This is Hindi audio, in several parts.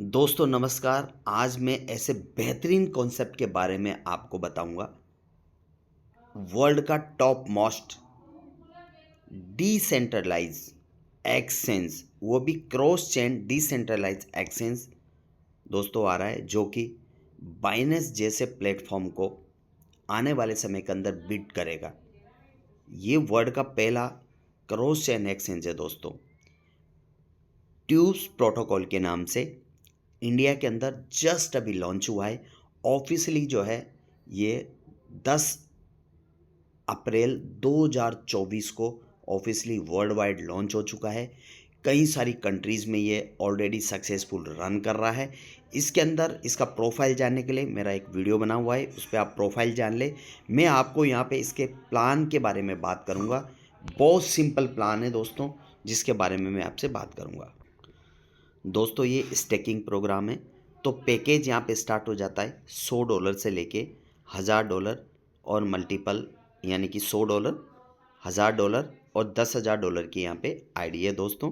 दोस्तों नमस्कार। आज मैं ऐसे बेहतरीन कॉन्सेप्ट के बारे में आपको बताऊंगा। वर्ल्ड का टॉप मोस्ट डिसेंट्रलाइज एक्सचेंज, वो भी क्रॉस चेन डिसेंट्रलाइज एक्सचेंज दोस्तों आ रहा है, जो कि बाइनेंस जैसे प्लेटफॉर्म को आने वाले समय के अंदर बीट करेगा। ये वर्ल्ड का पहला क्रॉस चेन एक्सचेंज है दोस्तों, ट्यूब्स प्रोटोकॉल के नाम से। इंडिया के अंदर जस्ट अभी लॉन्च हुआ है ऑफिशियली, जो है ये 10 अप्रैल 2024 को ऑफिशियली वर्ल्ड वाइड लॉन्च हो चुका है। कई सारी कंट्रीज़ में ये ऑलरेडी सक्सेसफुल रन कर रहा है। इसके अंदर इसका प्रोफाइल जानने के लिए मेरा एक वीडियो बना हुआ है, उस पर आप प्रोफाइल जान ले। मैं आपको यहाँ पे इसके प्लान के बारे में बात करूँगा। बहुत सिंपल प्लान है दोस्तों, जिसके बारे में मैं आपसे बात करूँगा। दोस्तों ये स्टेकिंग प्रोग्राम है, तो पैकेज यहाँ पे स्टार्ट हो जाता है $100 से लेके $1000 और मल्टीपल, यानी कि $100, $1000 और $10,000 की यहाँ पे आईडी है दोस्तों।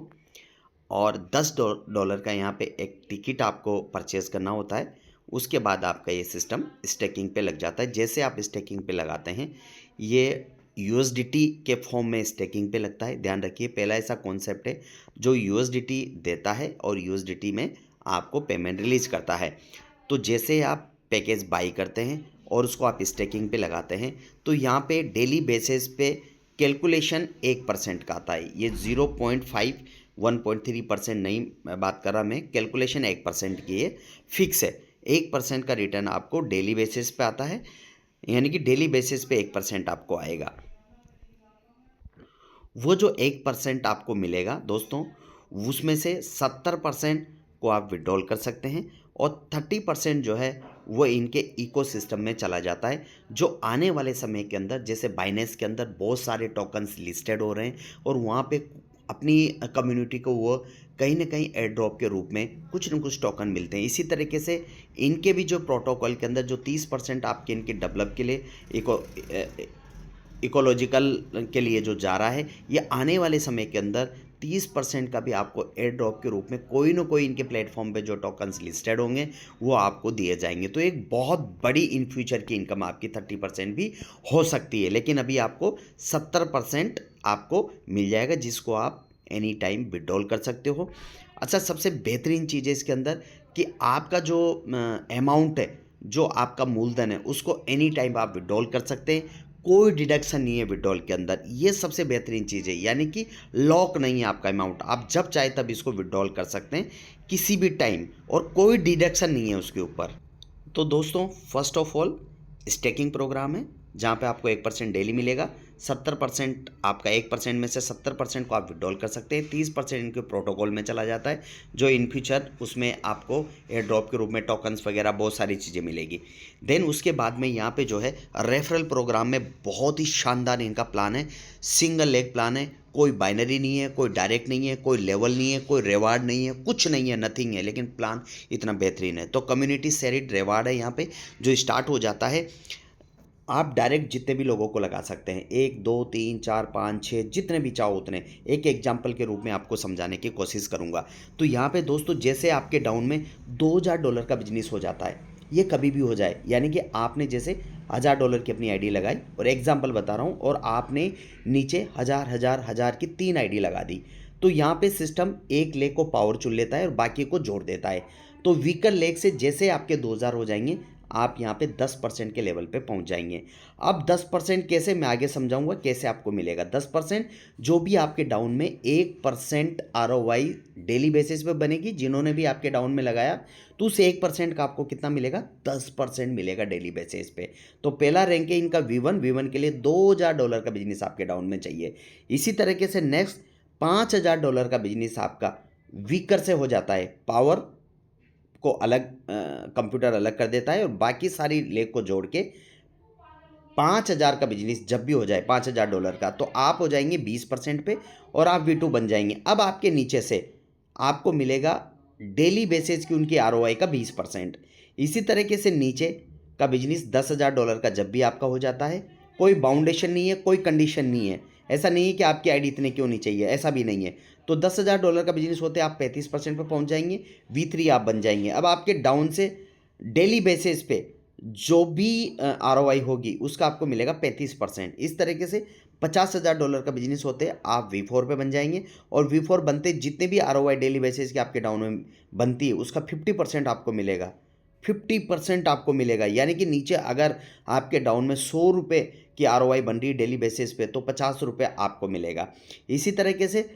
और $10 का यहाँ पे एक टिकट आपको परचेज़ करना होता है। उसके बाद आपका ये सिस्टम स्टेकिंग पे लग जाता है। जैसे आप स्टेकिंग पे लगाते हैं, ये यूएसडीटी के फॉर्म में स्टेकिंग पे लगता है। ध्यान रखिए, पहला ऐसा कॉन्सेप्ट है जो यूएसडीटी देता है और यूएसडीटी में आपको पेमेंट रिलीज करता है। तो जैसे आप पैकेज बाई करते हैं और उसको आप स्टेकिंग पे लगाते हैं, तो यहाँ पे डेली बेसिस पे कैलकुलेशन 1% का आता है। ये 0.5 1.3% नहीं मैं बात कर रहा, मैं कैलकुलेशन 1% की है, फिक्स है। 1% का रिटर्न आपको डेली बेसिस पे आता है, यानी कि डेली बेसिस पे 1% आपको आएगा। वो जो 1% आपको मिलेगा दोस्तों, उसमें से 70% को आप विड्रॉल कर सकते हैं और 30% जो है वो इनके इकोसिस्टम में चला जाता है। जो आने वाले समय के अंदर, जैसे बाइनेंस के अंदर बहुत सारे टोकन्स लिस्टेड हो रहे हैं और वहाँ पे अपनी कम्युनिटी को वो कहीं ना कहीं एयर ड्रॉप के रूप में कुछ न कुछ टोकन मिलते हैं। इसी तरीके से इनके भी जो प्रोटोकॉल के अंदर जो 30% आपके इनके डेवलप के लिए इकोलॉजिकल के लिए जो जा रहा है, ये आने वाले समय के अंदर 30% का भी आपको एयर ड्रॉप के रूप में कोई ना कोई इनके प्लेटफॉर्म पे जो टोकन्स लिस्टेड होंगे वो आपको दिए जाएंगे। तो एक बहुत बड़ी इन फ्यूचर की इनकम आपकी 30% भी हो सकती है, लेकिन अभी आपको 70% आपको मिल जाएगा, जिसको आप एनी टाइम विड्रॉल कर सकते हो। अच्छा, सबसे बेहतरीन चीज़ है इसके अंदर कि आपका जो अमाउंट है, जो आपका मूलधन है, उसको एनी टाइम आप विड्रॉल कर सकते हैं। कोई डिडक्शन नहीं है विड्रॉल के अंदर। ये सबसे बेहतरीन चीज़ है, यानी कि लॉक नहीं है आपका अमाउंट। आप जब चाहे तब इसको विड्रॉल कर सकते हैं किसी भी टाइम, और कोई डिडक्शन नहीं है उसके ऊपर। तो दोस्तों first of all stacking program है, जहाँ पे आपको 1% डेली मिलेगा। 70% आपका 1% में से 70% को आप विड्रॉल कर सकते हैं। 30% इनके प्रोटोकॉल में चला जाता है, जो इन फ्यूचर उसमें आपको एयर ड्रॉप के रूप में टोकन्स वगैरह बहुत सारी चीज़ें मिलेगी। देन उसके बाद में यहाँ पे जो है रेफरल प्रोग्राम में बहुत ही शानदार इनका प्लान है। सिंगल लेग प्लान है, कोई बाइनरी नहीं है, कोई डायरेक्ट नहीं है, कोई लेवल नहीं है, कोई रिवार्ड नहीं है, कुछ नहीं है, नथिंग है, लेकिन प्लान इतना बेहतरीन है। तो कम्युनिटी शेयर्ड रिवार्ड है यहाँ पे, जो स्टार्ट हो जाता है। आप डायरेक्ट जितने भी लोगों को लगा सकते हैं, 1 2 3 4 5 6, जितने भी चाहो उतने। एक एग्जाम्पल के रूप में आपको समझाने की कोशिश करूंगा। तो यहाँ पे दोस्तों, जैसे आपके डाउन में $2000 का बिजनेस हो जाता है, ये कभी भी हो जाए, यानी कि आपने जैसे $1000 की अपनी आईडी लगाई, और एग्जाम्पल बता रहा हूँ, और आपने नीचे 1000 की 3 आईडी लगा दी, तो यहाँ पे सिस्टम एक लेग को पावर चुन लेता है और बाकी को जोड़ देता है। तो वीकर लेग से जैसे आपके 2000 हो जाएंगे, आप यहाँ पे 10% के लेवल पे पहुँच जाएंगे। अब 10% कैसे, मैं आगे समझाऊंगा कैसे आपको मिलेगा 10%। जो भी आपके डाउन में 1% ROI डेली बेसिस पे बनेगी, जिन्होंने भी आपके डाउन में लगाया, तो उस 1% का आपको कितना मिलेगा, 10% मिलेगा डेली बेसिस पे। तो पहला रैंक है इनका V1 के लिए $2000 का बिजनेस आपके डाउन में चाहिए। इसी तरीके से नेक्स्ट $5000 का बिजनेस आपका वीकर से हो जाता है। पावर को अलग कंप्यूटर अलग कर देता है और बाकी सारी लेग को जोड़ के 5000 का बिजनेस जब भी हो जाए, $5000 का, तो आप हो जाएंगे 20% पे और आप V2 बन जाएंगे। अब आपके नीचे से आपको मिलेगा डेली बेसिस की उनकी ROI का 20%। इसी तरीके से नीचे का बिजनेस $10,000 का जब भी आपका हो जाता है, कोई बाउंडेशन नहीं है, कोई कंडीशन नहीं है। ऐसा नहीं है कि आपकी आईडी इतने क्यों नहीं चाहिए, ऐसा भी नहीं है। तो $10,000 का बिजनेस होते आप 35% पे पहुंच जाएंगे, V3 आप बन जाएंगे। अब आपके डाउन से डेली बेसिस पे जो भी ROI होगी उसका आपको मिलेगा 35%। इस तरीके से $50,000 का बिजनेस होते हैं आप V4 पे बन जाएंगे, और V4 बनते जितने भी ROI डेली बेसिस के आपके डाउन में बनती है उसका 50% आपको मिलेगा, 50% आपको मिलेगा। यानी कि नीचे अगर आपके डाउन में ₹100 की ROI बन रही है डेली बेसिस पे तो ₹50 आपको मिलेगा। इसी तरीके से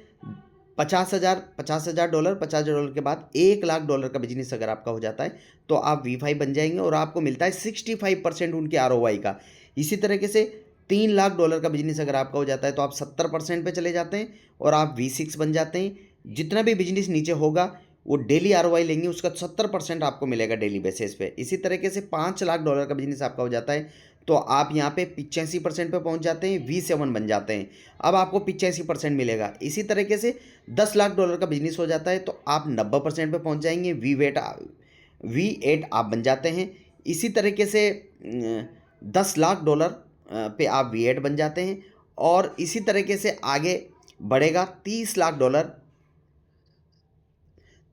50,000 $50,000 के बाद $1,00,000 का बिजनेस अगर आपका हो जाता है तो आप V5 बन जाएंगे और आपको मिलता है 65% उनके ROI का। इसी तरीके से $3,00,000 का बिजनेस अगर आपका हो जाता है तो आप 70% पे चले जाते हैं और आप V6 बन जाते हैं। जितना भी बिजनेस नीचे होगा वो डेली ROI लेंगे, उसका 70% आपको मिलेगा डेली बेसिस पे। इसी तरीके से $5,00,000 का बिजनेस आपका हो जाता है तो आप यहाँ पे 85% पे पहुँच जाते हैं, V7 बन जाते हैं, अब आपको 85% मिलेगा। इसी तरीके से $10,00,000 का बिजनेस हो जाता है तो आप 90% पे पहुँच जाएंगे, V8 आप बन जाते हैं। इसी तरीके से $10,00,000 पे आप V8 बन जाते हैं, और इसी तरीके से आगे बढ़ेगा $30,00,000।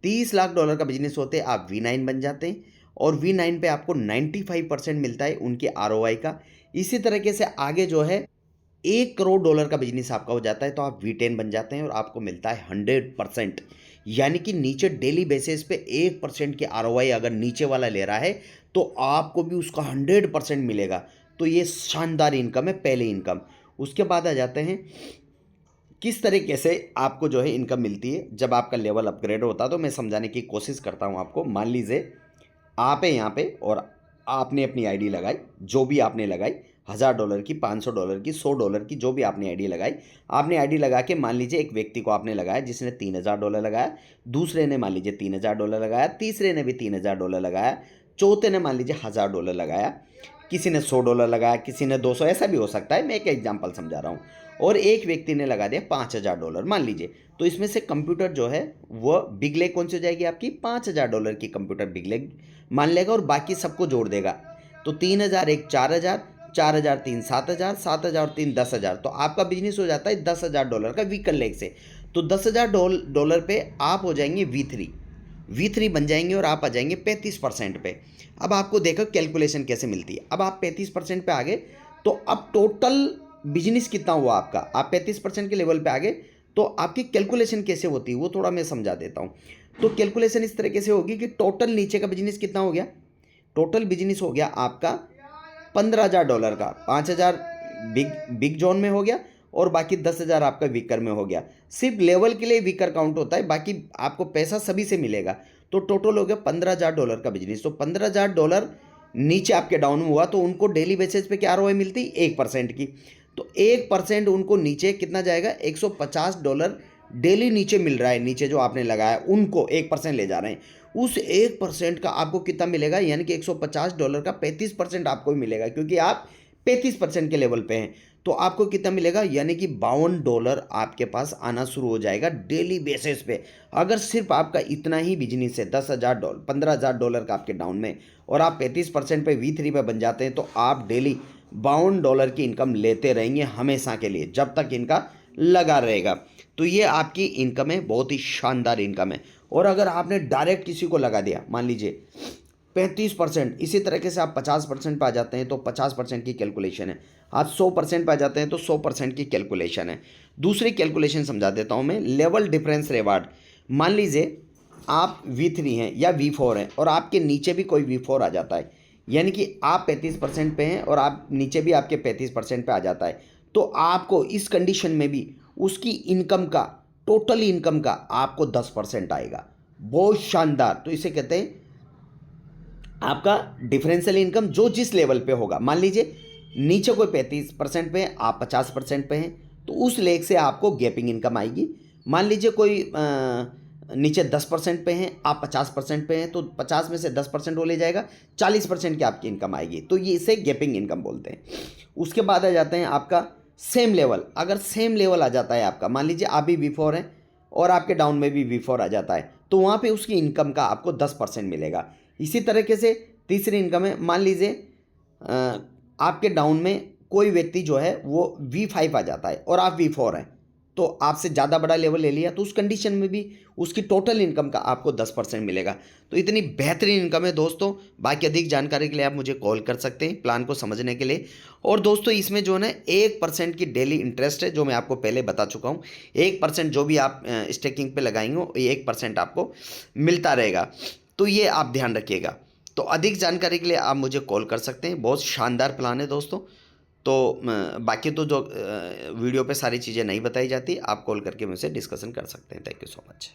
$30,00,000 का बिजनेस होते आप V9 बन जाते हैं, और V9 पे आपको 95% मिलता है उनके ROI का। इसी तरीके से आगे जो है $1 करोड़ का बिजनेस आपका हो जाता है तो आप V10 बन जाते हैं और आपको मिलता है 100%। यानी कि नीचे डेली बेसिस पे 1% की ROI अगर नीचे वाला ले रहा है तो आपको भी उसका 100% मिलेगा। तो ये शानदार इनकम है, पहले इनकम। उसके बाद आ जाते हैं किस तरीके से आपको जो है इनकम मिलती है जब आपका लेवल अपग्रेड होता है। तो मैं समझाने की कोशिश करता हूँ आपको। मान लीजिए आप है यहाँ पे और आपने अपनी आईडी लगाई, जो भी आपने लगाई, $1,000 की, $500 की, $100 की, जो भी आपने आईडी लगाई। आपने आईडी लगा के मान लीजिए एक व्यक्ति को आपने लगाया जिसने $3,000 लगाया, दूसरे ने मान लीजिए $3,000 लगाया, तीसरे ने भी $3,000 लगाया, चौथे ने मान लीजिए $1,000 लगाया, किसी ने $100 लगाया, किसी ने 200, ऐसा भी हो सकता है, मैं एक एग्जांपल समझा रहा हूँ। और एक व्यक्ति ने लगा दिया $5,000 मान लीजिए। तो इसमें से कंप्यूटर जो है वो बिग लेग कौन सी हो जाएगी आपकी, $5,000 की कंप्यूटर बिग लेग मान लेगा और बाकी सबको जोड़ देगा। तो 3,000 एक 4,000, 4,000 3 7,000, 7,000 3 10,000, तो आपका बिजनेस हो जाता है $10,000 का वीकल लेग से। तो $10,000 पे आप हो जाएंगे V3 बन जाएंगे और आप आ जाएंगे 35% पे। अब आपको देखो कैलकुलेशन कैसे मिलती है। अब आप 35% पे आ गए तो अब टोटल बिजनेस कितना हुआ आपका, आप 35% के लेवल पे आ गए तो आपकी कैलकुलेशन कैसे होती है वो थोड़ा मैं समझा देता हूँ। तो कैलकुलेशन इस तरीके से होगी कि टोटल नीचे का बिजनेस कितना हो गया, टोटल बिजनेस हो गया आपका $15,000 का। 5,000 बिग जोन में हो गया और बाकी 10,000 आपका वीकर में हो गया। सिर्फ लेवल के लिए वीकर काउंट होता है, बाकी आपको पैसा सभी से मिलेगा। तो टोटल हो गया $15,000 का बिजनेस। तो $15,000 नीचे आपके डाउन में हुआ तो उनको डेली बेसिस पे क्या ROI मिलती, 1% की। तो 1% उनको नीचे कितना जाएगा, $150 डेली नीचे मिल रहा है। नीचे जो आपने लगाया उनको 1% ले जा रहे हैं, उस 1% का आपको कितना मिलेगा, यानी कि $150 का 35% आपको मिलेगा, क्योंकि आप 35% के लेवल पे हैं। तो आपको कितना मिलेगा, यानी कि $52 आपके पास आना शुरू हो जाएगा डेली बेसिस पे। अगर सिर्फ आपका इतना ही बिजनेस है, $10,000 $15,000 का आपके डाउन में, और आप 35% पे V3 पे बन जाते हैं तो आप डेली $52 की इनकम लेते रहेंगे हमेशा के लिए, जब तक इनका लगा रहेगा। तो ये आपकी इनकम है, बहुत ही शानदार इनकम है। और अगर आपने डायरेक्ट किसी को लगा दिया, मान लीजिए 35%, इसी तरीके से आप 50% पे आ जाते हैं तो 50% की कैलकुलेशन है। आप 100% पे आ जाते हैं तो 100% की कैलकुलेशन है। दूसरी कैलकुलेशन समझा देता हूँ मैं, लेवल डिफरेंस रिवार्ड। मान लीजिए आप V3 हैं या V4 हैं और आपके नीचे भी कोई V4 आ जाता है, यानी कि आप 35% पे हैं और आप नीचे भी आपके 35% पे आ जाता है, तो आपको इस कंडीशन में भी उसकी इनकम का, टोटल इनकम का आपको 10% आएगा। बहुत शानदार। तो इसे कहते हैं आपका डिफरेंशियल इनकम, जो जिस लेवल पे होगा। मान लीजिए नीचे कोई 35% पे है, आप 50% पे हैं, तो उस लेग से आपको गैपिंग इनकम आएगी। मान लीजिए कोई नीचे 10% पे हैं, आप 50% पे हैं, तो 50 में से 10% वो ले जाएगा, 40% की आपकी इनकम आएगी। तो ये इसे गैपिंग इनकम बोलते हैं। उसके बाद आ जाते हैं आपका सेम लेवल। अगर सेम लेवल आ जाता है आपका, मान लीजिए आप भी V4 हैं और आपके डाउन में भी V4 आ जाता है, तो वहाँ पे उसकी इनकम का आपको 10% मिलेगा। इसी तरीके से तीसरी इनकम है, मान लीजिए आपके डाउन में कोई व्यक्ति जो है वो V5 आ जाता है और आप V4 हैं, तो आपसे ज़्यादा बड़ा लेवल ले लिया तो उस कंडीशन में भी उसकी टोटल इनकम का आपको 10% मिलेगा। तो इतनी बेहतरीन इनकम है दोस्तों। बाकी अधिक जानकारी के लिए आप मुझे कॉल कर सकते हैं प्लान को समझने के लिए। और दोस्तों इसमें जो है ना 1% की डेली इंटरेस्ट है, जो मैं आपको पहले बता चुका हूँ। 1% जो भी आप स्टेकिंग पे लगाएंगे 1% आपको मिलता रहेगा। तो ये आप ध्यान रखिएगा। तो अधिक जानकारी के लिए आप मुझे कॉल कर सकते हैं। बहुत शानदार प्लान है दोस्तों। तो बाकी तो जो वीडियो पे सारी चीज़ें नहीं बताई जाती, आप कॉल करके मुझसे डिस्कशन कर सकते हैं। Thank you so much.